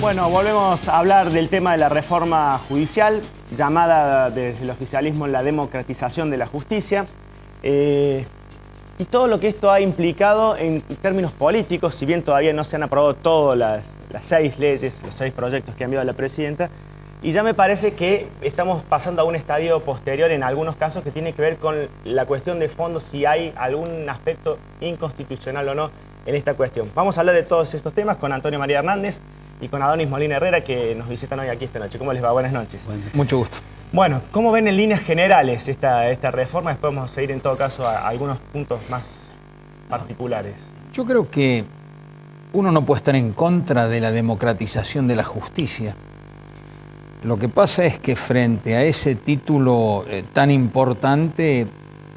Bueno, volvemos a hablar del tema de la reforma judicial, llamada desde el oficialismo la democratización de la justicia, y todo lo que esto ha implicado en términos políticos, si bien todavía no se han aprobado todas las 6 leyes, los 6 proyectos que ha enviado la presidenta, y ya me parece que estamos pasando a un estadio posterior en algunos casos que tiene que ver con la cuestión de fondo, si hay algún aspecto inconstitucional o no en esta cuestión. Vamos a hablar de todos estos temas con Antonio María Hernández y con Adonis Molina Herrera, que nos visitan hoy aquí esta noche. ¿Cómo les va? Buenas noches. Mucho gusto. Bueno, ¿cómo ven en líneas generales esta reforma? Después vamos a ir en todo caso a algunos puntos más particulares. Yo creo que uno no puede estar en contra de la democratización de la justicia. Lo que pasa es que frente a ese título tan importante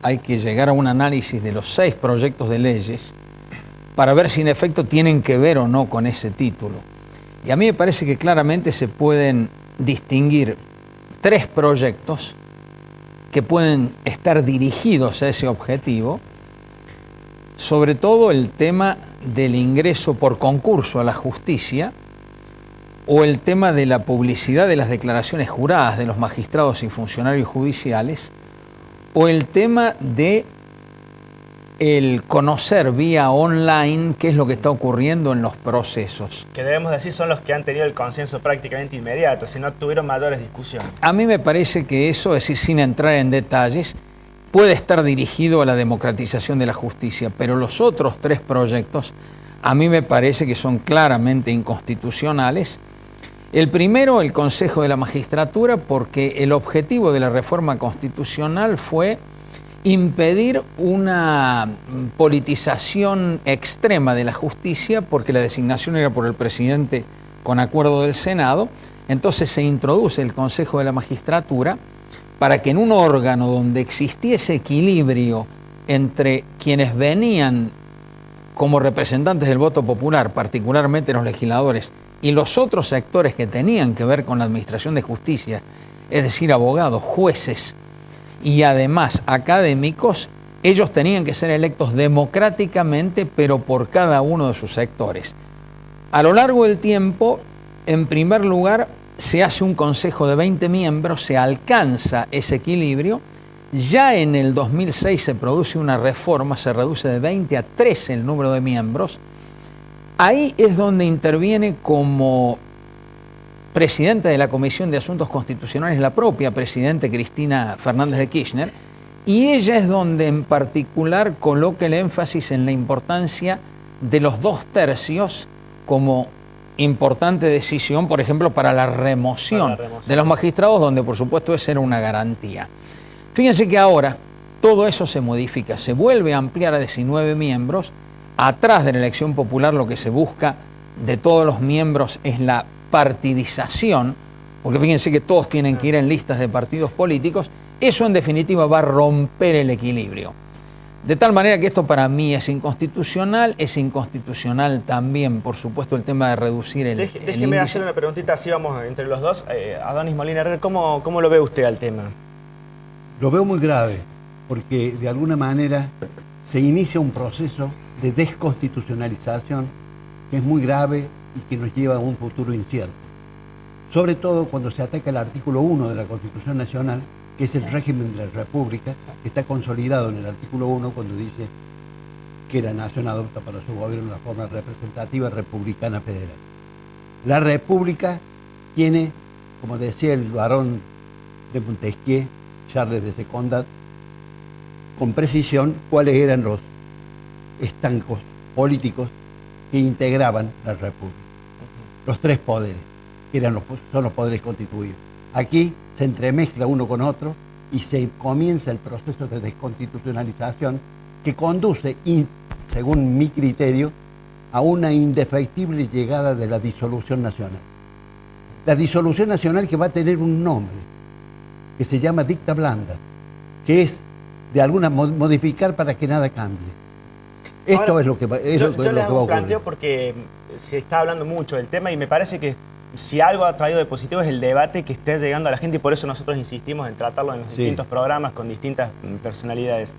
hay que llegar a un análisis de los 6 proyectos de leyes para ver si en efecto tienen que ver o no con ese título. Y a mí me parece que claramente se pueden distinguir 3 proyectos que pueden estar dirigidos a ese objetivo, sobre todo el tema del ingreso por concurso a la justicia o el tema de la publicidad de las declaraciones juradas de los magistrados y funcionarios judiciales o el tema de el conocer vía online qué es lo que está ocurriendo en los procesos. Que debemos decir son los que han tenido el consenso prácticamente inmediato, si no tuvieron mayores discusiones. A mí me parece que eso, es decir, sin entrar en detalles, puede estar dirigido a la democratización de la justicia, pero los otros 3 proyectos a mí me parece que son claramente inconstitucionales. El primero, el Consejo de la Magistratura, porque el objetivo de la reforma constitucional fue impedir una politización extrema de la justicia, porque la designación era por el presidente con acuerdo del Senado. Entonces se introduce el Consejo de la Magistratura para que en un órgano donde existiese equilibrio entre quienes venían como representantes del voto popular, particularmente los legisladores, y los otros sectores que tenían que ver con la administración de justicia, es decir, abogados, jueces y además académicos, ellos tenían que ser electos democráticamente, pero por cada uno de sus sectores. A lo largo del tiempo, en primer lugar, se hace un consejo de 20 miembros, se alcanza ese equilibrio. Ya en el 2006 se produce una reforma, se reduce de 20 a 13 el número de miembros. Ahí es donde interviene como presidenta de la Comisión de Asuntos Constitucionales la propia presidenta Cristina Fernández de Kirchner, y ella es donde en particular coloca el énfasis en la importancia de los 2/3 como importante decisión, por ejemplo, para la remoción de los magistrados, donde por supuesto esa era una garantía. Fíjense que ahora todo eso se modifica, se vuelve a ampliar a 19 miembros. Atrás de la elección popular lo que se busca de todos los miembros es la partidización, porque fíjense que todos tienen que ir en listas de partidos políticos. Eso en definitiva va a romper el equilibrio. De tal manera que esto para mí es inconstitucional también, por supuesto, el tema de reducir el Déjeme índice. hacer una preguntita, así vamos entre los dos. Adonis Molina Herrera, ¿cómo lo ve usted al tema? Lo veo muy grave, porque de alguna manera se inicia un proceso de desconstitucionalización que es muy grave y que nos lleva a un futuro incierto. Sobre todo cuando se ataca el artículo 1 de la Constitución Nacional, que es el régimen de la República, que está consolidado en el artículo 1 cuando dice que la nación adopta para su gobierno una forma representativa republicana federal. La República tiene, como decía el barón de Montesquieu, Charles de Secondat, con precisión cuáles eran los estancos políticos que integraban la República. Los 3 poderes, que son los poderes constituidos. Aquí se entremezcla uno con otro y se comienza el proceso de desconstitucionalización que conduce, según mi criterio, a una indefectible llegada de la disolución nacional. La disolución nacional que va a tener un nombre, que se llama dicta blanda, que es de alguna modificar para que nada cambie. Esto Ahora, es lo que va a ocurrir. Yo les hago un planteo porque se está hablando mucho del tema y me parece que si algo ha traído de positivo es el debate que esté llegando a la gente y por eso nosotros insistimos en tratarlo en los distintos programas con distintas personalidades.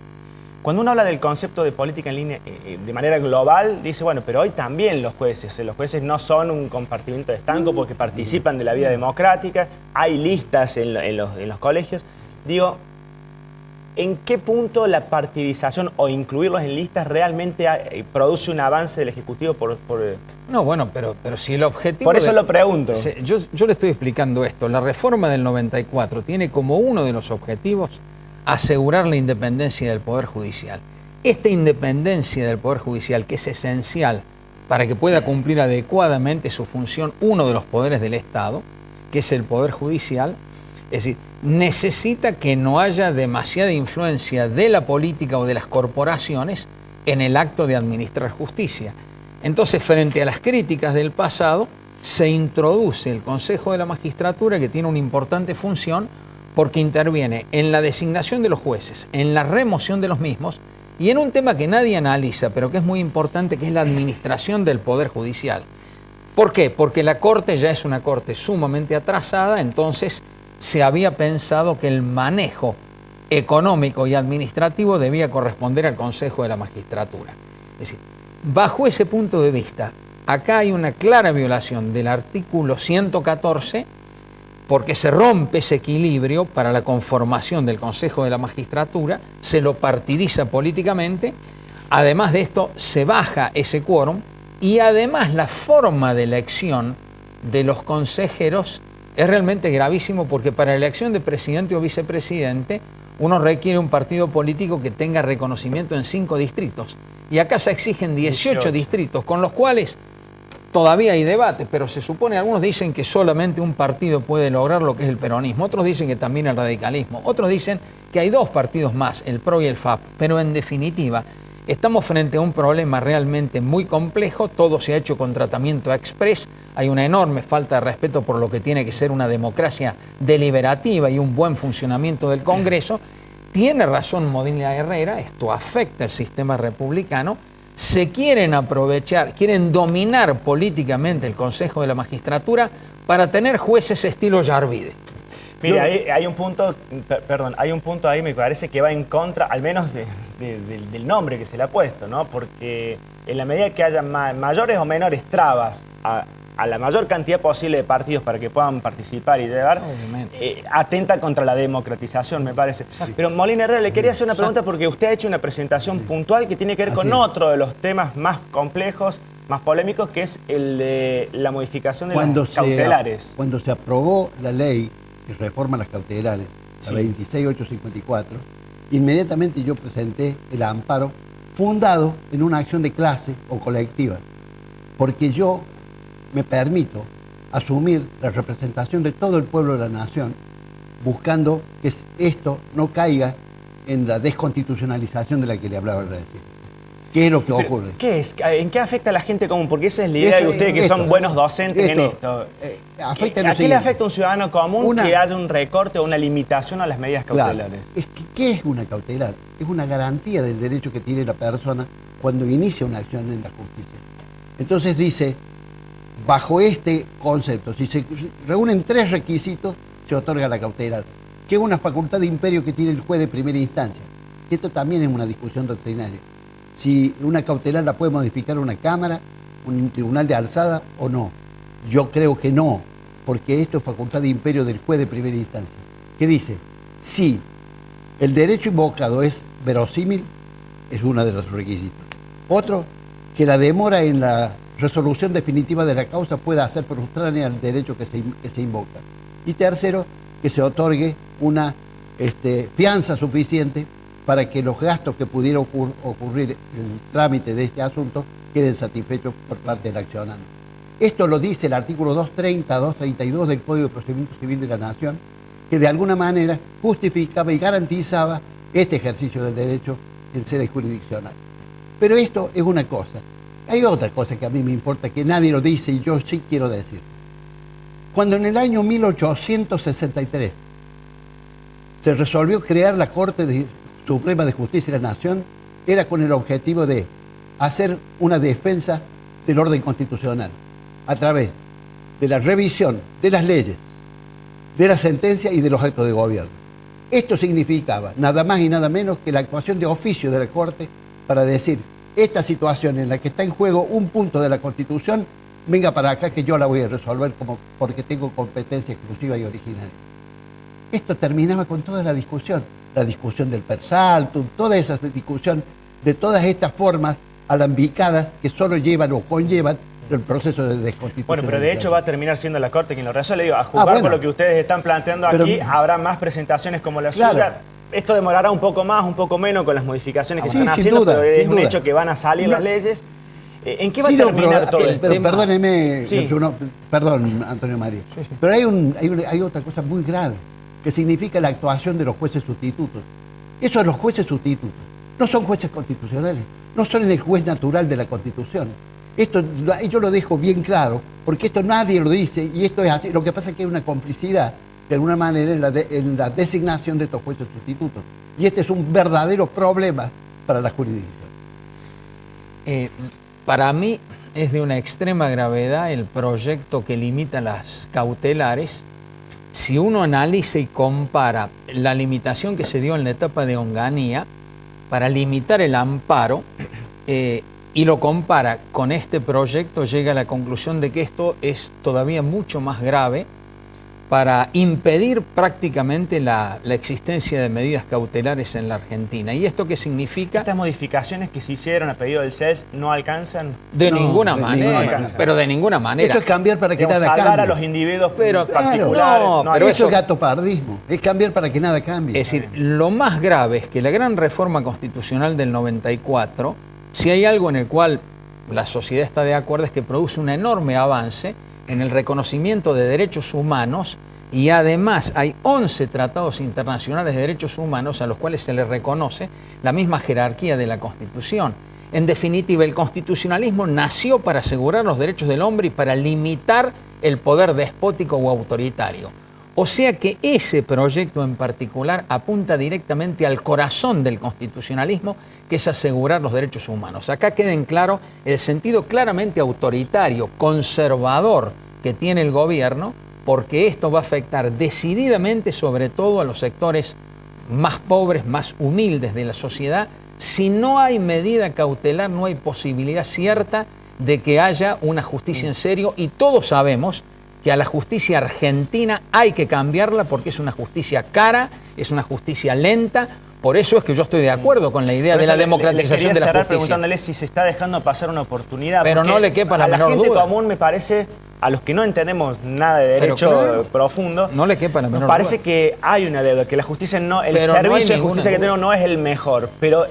Cuando uno habla del concepto de política en línea de manera global, dice, bueno, pero hoy también los jueces no son un compartimento de estanco porque participan de la vida democrática, hay listas en los colegios. Digo, ¿en qué punto la partidización o incluirlos en listas realmente produce un avance del Ejecutivo No, bueno, pero si el objetivo... Por eso lo pregunto. Yo le estoy explicando esto. La reforma del 94 tiene como uno de los objetivos asegurar la independencia del Poder Judicial. Esta independencia del Poder Judicial, que es esencial para que pueda cumplir adecuadamente su función, uno de los poderes del Estado, que es el Poder Judicial, es decir, necesita que no haya demasiada influencia de la política o de las corporaciones en el acto de administrar justicia. Entonces, frente a las críticas del pasado, se introduce el Consejo de la Magistratura, que tiene una importante función porque interviene en la designación de los jueces, en la remoción de los mismos y en un tema que nadie analiza, pero que es muy importante, que es la administración del Poder Judicial. ¿Por qué? Porque la Corte ya es una Corte sumamente atrasada, entonces se había pensado que el manejo económico y administrativo debía corresponder al Consejo de la Magistratura. Es decir, bajo ese punto de vista, acá hay una clara violación del artículo 114, porque se rompe ese equilibrio para la conformación del Consejo de la Magistratura, se lo partidiza políticamente, además de esto se baja ese quórum y además la forma de elección de los consejeros es realmente gravísimo, porque para la elección de presidente o vicepresidente uno requiere un partido político que tenga reconocimiento en 5 distritos y acá se exigen 18 distritos, con los cuales todavía hay debate, pero se supone, algunos dicen que solamente un partido puede lograr lo que es el peronismo, otros dicen que también el radicalismo, otros dicen que hay 2 partidos más, el PRO y el FAP, pero en definitiva estamos frente a un problema realmente muy complejo, todo se ha hecho con tratamiento express, hay una enorme falta de respeto por lo que tiene que ser una democracia deliberativa y un buen funcionamiento del Congreso. Tiene razón Modena Herrera, esto afecta al sistema republicano. Se quieren aprovechar, quieren dominar políticamente el Consejo de la Magistratura para tener jueces estilo Yarvide. Mire, hay un punto, hay un punto ahí me parece que va en contra, al menos del nombre que se le ha puesto, ¿no? Porque en la medida que haya mayores o menores trabas a la mayor cantidad posible de partidos para que puedan participar y llevar, atenta contra la democratización, me parece. Exacto. Pero Modena Herrera, le quería hacer una pregunta porque usted ha hecho una presentación puntual que tiene que ver con otro de los temas más complejos, más polémicos, que es el de la modificación de las cautelares. Cuando se aprobó la ley que reforma las cautelares, la 26854, inmediatamente yo presenté el amparo fundado en una acción de clase o colectiva, porque yo me permito asumir la representación de todo el pueblo de la nación, buscando que esto no caiga en la desconstitucionalización de la que le hablaba recién. ¿Qué es lo que ocurre? ¿Qué es? ¿En qué afecta a la gente común? Porque esa es la idea de ustedes, que son buenos docentes en esto. ¿A qué le afecta a un ciudadano común que haya un recorte o una limitación a las medidas cautelares? Claro. ¿Qué es una cautelar? Es una garantía del derecho que tiene la persona cuando inicia una acción en la justicia. Entonces dice, bajo este concepto, si se reúnen 3 requisitos, se otorga la cautelar, que es una facultad de imperio que tiene el juez de primera instancia. Esto también es una discusión doctrinaria. Si una cautelar la puede modificar una Cámara, un tribunal de alzada o no. Yo creo que no, porque esto es facultad de imperio del juez de primera instancia. ¿Qué dice? Si el derecho invocado es verosímil, es uno de los requisitos. Otro, que la demora en la resolución definitiva de la causa pueda hacer frustránea al derecho que se invoca. Y tercero, que se otorgue una fianza suficiente para que los gastos que pudiera ocurrir en el trámite de este asunto queden satisfechos por parte del accionante. Esto lo dice el artículo 230, 232 del Código de Procedimiento Civil de la Nación, que de alguna manera justificaba y garantizaba este ejercicio del derecho en sede jurisdiccional. Pero esto es una cosa. Hay otra cosa que a mí me importa, que nadie lo dice y yo sí quiero decir. Cuando en el año 1863 se resolvió crear la Corte Suprema de Justicia de la Nación, era con el objetivo de hacer una defensa del orden constitucional a través de la revisión de las leyes, de la sentencia y de los actos de gobierno. Esto significaba nada más y nada menos que la actuación de oficio de la Corte para decir, esta situación en la que está en juego un punto de la Constitución, venga para acá que yo la voy a resolver porque tengo competencia exclusiva y originaria. Esto terminaba con toda la discusión del per saltum, toda esa discusión de todas estas formas alambicadas que solo llevan o conllevan el proceso de desconstitucionalización. Bueno, pero de hecho va a terminar siendo la Corte quien lo resuelve. Digo, a juzgar por lo que ustedes están planteando aquí, habrá más presentaciones como la suya. Esto demorará un poco más, un poco menos con las modificaciones que se están haciendo, pero es un hecho que van a salir las leyes. ¿En qué va a terminar todo esto? Pero perdóneme, perdón, Antonio María, pero hay otra cosa muy grave, que significa la actuación de los jueces sustitutos. Esos los jueces sustitutos no son jueces constitucionales, no son el juez natural de la Constitución. Esto yo lo dejo bien claro, porque esto nadie lo dice y esto es así. Lo que pasa es que hay una complicidad, de alguna manera, en la designación de estos jueces sustitutos. Y este es un verdadero problema para la jurisdicción. Para mí es de una extrema gravedad el proyecto que limita las cautelares. Si uno analiza y compara la limitación que se dio en la etapa de Onganía para limitar el amparo y lo compara con este proyecto, llega a la conclusión de que esto es todavía mucho más grave para impedir prácticamente la existencia de medidas cautelares en la Argentina. ¿Y esto qué significa? ¿Estas modificaciones que se hicieron a pedido del CES no alcanzan? De ninguna manera, pero de ninguna manera. Esto es cambiar para que nada cambie. Salvar a los individuos particulares. No, pero eso es gatopardismo, es cambiar para que nada cambie. Es decir, lo más grave es que la gran reforma constitucional del 94, si hay algo en el cual la sociedad está de acuerdo, es que produce un enorme avance en el reconocimiento de derechos humanos y además hay 11 tratados internacionales de derechos humanos a los cuales se les reconoce la misma jerarquía de la Constitución. En definitiva, el constitucionalismo nació para asegurar los derechos del hombre y para limitar el poder despótico o autoritario. O sea que ese proyecto en particular apunta directamente al corazón del constitucionalismo, que es asegurar los derechos humanos. Acá queda en claro el sentido claramente autoritario, conservador que tiene el gobierno, porque esto va a afectar decididamente sobre todo a los sectores más pobres, más humildes de la sociedad. Si no hay medida cautelar, no hay posibilidad cierta de que haya una justicia en serio, y todos sabemos que a la justicia argentina hay que cambiarla porque es una justicia cara, es una justicia lenta. Por eso es que yo estoy de acuerdo con la idea de la democratización de la justicia. Preguntándole si se está dejando pasar una oportunidad. Pero no le quepa la menor duda. A la gente común, me parece, a los que no entendemos nada de derecho profundo, no le quepa la menor duda. Nos parece que hay una deuda, que la justicia no, el servicio de justicia que tenemos no es el mejor, pero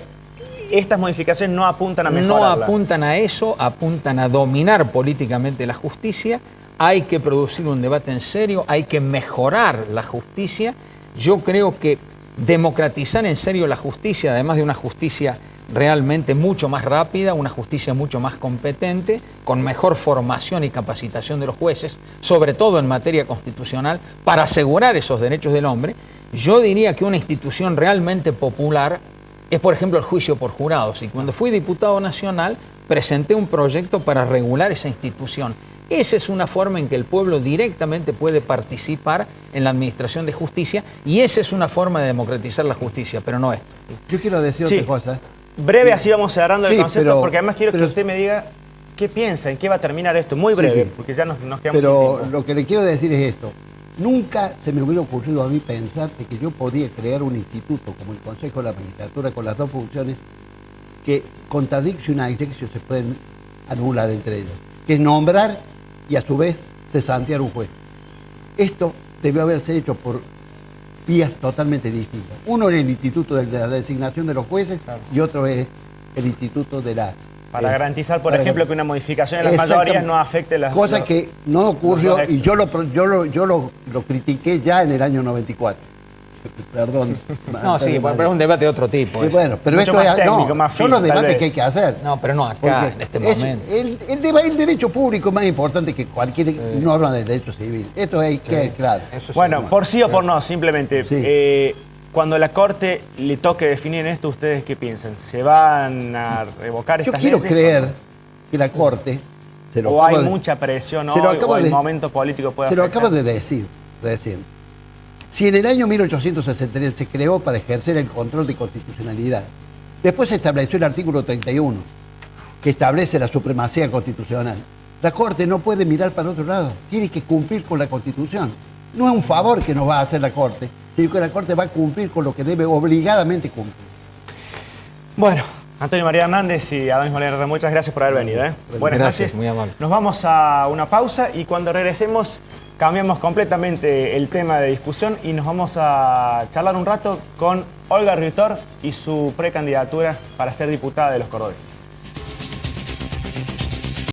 estas modificaciones no apuntan a mejorarla. No apuntan a eso, apuntan a dominar políticamente la justicia. Hay que producir un debate en serio, hay que mejorar la justicia. Yo creo que democratizar en serio la justicia, además de una justicia realmente mucho más rápida, una justicia mucho más competente, con mejor formación y capacitación de los jueces, sobre todo en materia constitucional, para asegurar esos derechos del hombre. Yo diría que una institución realmente popular es, por ejemplo, el juicio por jurados. Y cuando fui diputado nacional, presenté un proyecto para regular esa institución. Esa es una forma en que el pueblo directamente puede participar en la administración de justicia, y esa es una forma de democratizar la justicia, pero no esto. Yo quiero decir otra cosa. Breve, así vamos cerrando el concepto, porque además quiero que usted me diga qué piensa, en qué va a terminar esto. Muy breve, porque ya nos quedamos sin tiempo. Lo que le quiero decir es esto. Nunca se me hubiera ocurrido a mí pensar de que yo podía crear un instituto como el Consejo de la Magistratura con las dos funciones que contradicción y adjección se pueden anular entre ellas, que es nombrar y a su vez cesantear un juez. Esto debió haberse hecho por vías totalmente distintas. Uno es el instituto de la designación de los jueces, y otro es el instituto de la... Para garantizar, por ejemplo, que una modificación en las mayorías no afecte las... Cosa que no ocurrió, y yo lo critiqué ya en el año 94. Perdón. No, sí, pero es un debate de otro tipo. Bueno, pero mucho esto más técnico, más son los debates que hay que hacer. No, pero no acá, en este momento. El derecho público es más importante que cualquier norma del derecho civil. Esto hay que claro. Bueno, por sí o por no, simplemente. Cuando la Corte le toque definir esto, ¿ustedes qué piensan? ¿Se van a revocar estas leyes? Yo quiero creer que la Corte... ¿O hay mucha presión hoy, o el momento político puede afectar? Se lo acabo de decir recién. Si en el año 1863 se creó para ejercer el control de constitucionalidad, después se estableció el artículo 31, que establece la supremacía constitucional. La Corte no puede mirar para otro lado, tiene que cumplir con la Constitución. No es un favor que nos va a hacer la Corte, sino que la Corte va a cumplir con lo que debe obligadamente cumplir. Bueno, Antonio María Hernández y Adonis Molina, muchas gracias por haber venido. Buenas Gracias, noches. muy amable. Nos vamos a una pausa y cuando regresemos cambiamos completamente el tema de discusión y nos vamos a charlar un rato con Olga Riutor y su precandidatura para ser diputada de los cordobeses.